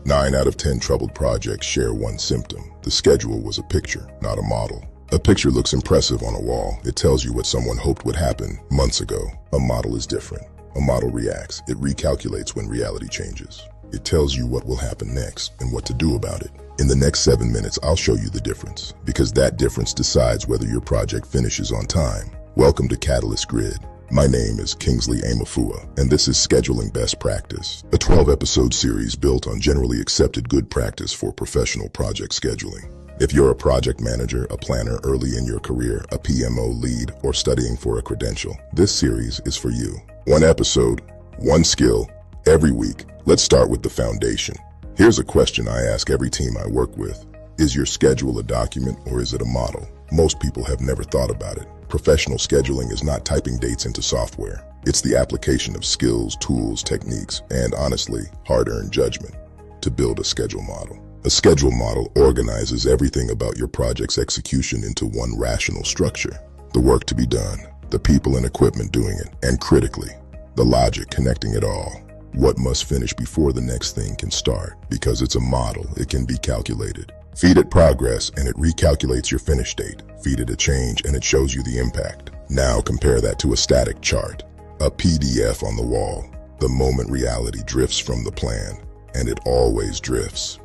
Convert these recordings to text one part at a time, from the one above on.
9 out of 10 troubled projects share one symptom. The schedule was a picture, not a model. A picture looks impressive on a wall. It tells you what someone hoped would happen months ago. A model is different. A model reacts. It recalculates when reality changes. It tells you what will happen next and what to do about it. In the next 7 minutes, I'll show you the difference, because that difference decides whether your project finishes on time. Welcome to Catalyst Grid. My name is Kingsley Aimufua, and this is Scheduling Best Practice, a 12-episode series built on generally accepted good practice for professional project scheduling. If you're a project manager, a planner early in your career, a PMO lead, or studying for a credential, this series is for you. 1 episode, 1 skill, every week. Let's start with the foundation. Here's a question I ask every team I work with. Is your schedule a document or is it a model? Most people have never thought about it. Professional scheduling is not typing dates into software. It's the application of skills, tools, techniques, and honestly, hard-earned judgment to build a schedule model. A schedule model organizes everything about your project's execution into one rational structure. The work to be done, the people and equipment doing it, and critically, the logic connecting it all. What must finish before the next thing can start? Because it's a model, it can be calculated. Feed it progress and it recalculates your finish date. Feed it a change and it shows you the impact. Now compare that to a static chart, a PDF on the wall. The moment reality drifts from the plan, and it always drifts.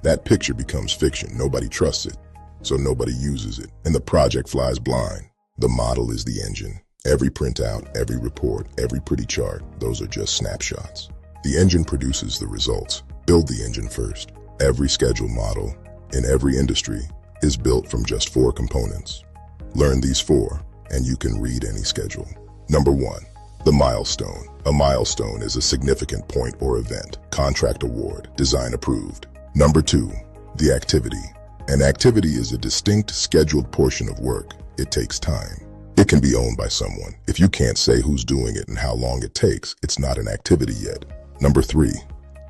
That picture becomes fiction. Nobody trusts it, so nobody uses it, and the project flies blind. The model is the engine. Every printout, every report, every pretty chart, those are just snapshots. The engine produces the results. Build the engine first. Every schedule model in every industry is built from just 4 components. Learn these 4, and you can read any schedule. Number 1, the milestone. A milestone is a significant point or event. Contract award, design approved. Number 2, the activity. An activity is a distinct scheduled portion of work. It takes time. It can be owned by someone. If you can't say who's doing it and how long it takes, it's not an activity yet. Number 3,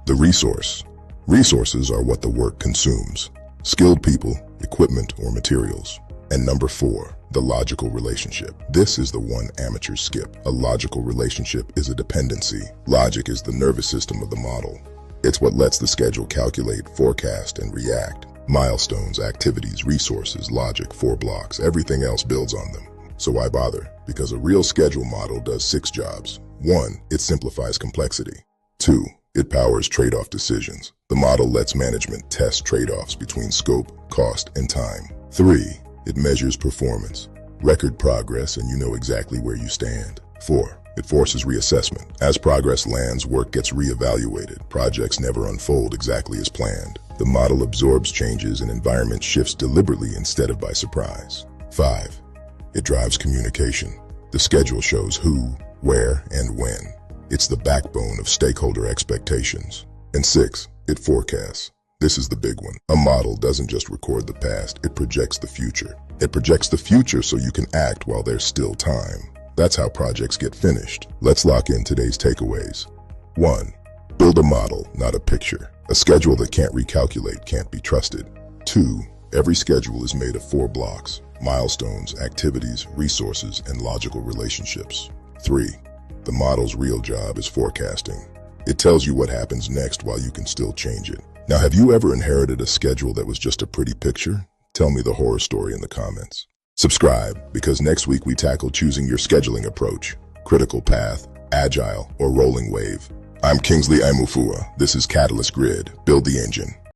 the resource. Resources are what the work consumes. Skilled people, equipment, or materials. And number 4, the logical relationship. This is the one amateurs skip. A logical relationship is a dependency. Logic is the nervous system of the model. It's what lets the schedule calculate, forecast, and react. Milestones, activities, resources, logic, 4 blocks. Everything else builds on them. So why bother? Because a real schedule model does 6 jobs. 1, it simplifies complexity. 2, it powers trade-off decisions. The model lets management test trade-offs between scope, cost, and time. 3, it measures performance. Record progress and you know exactly where you stand. 4, it forces reassessment. As progress lands, work gets reevaluated. Projects never unfold exactly as planned. The model absorbs changes and environment shifts deliberately instead of by surprise. 5, it drives communication. The schedule shows who, where, and when. It's the backbone of stakeholder expectations. And 6, it forecasts. This is the big one. A model doesn't just record the past, it projects the future. It projects the future so you can act while there's still time. That's how projects get finished. Let's lock in today's takeaways. 1, build a model, not a picture. A schedule that can't recalculate can't be trusted. 2, every schedule is made of 4 blocks. Milestones, activities, resources, and logical relationships. 3, the model's real job is forecasting. It tells you what happens next while you can still change it. Now, have you ever inherited a schedule that was just a pretty picture? Tell me the horror story in the comments. Subscribe, because next week we tackle choosing your scheduling approach, critical path, agile, or rolling wave. I'm Kingsley Aimufua. This is Catalyst Grid. Build the engine.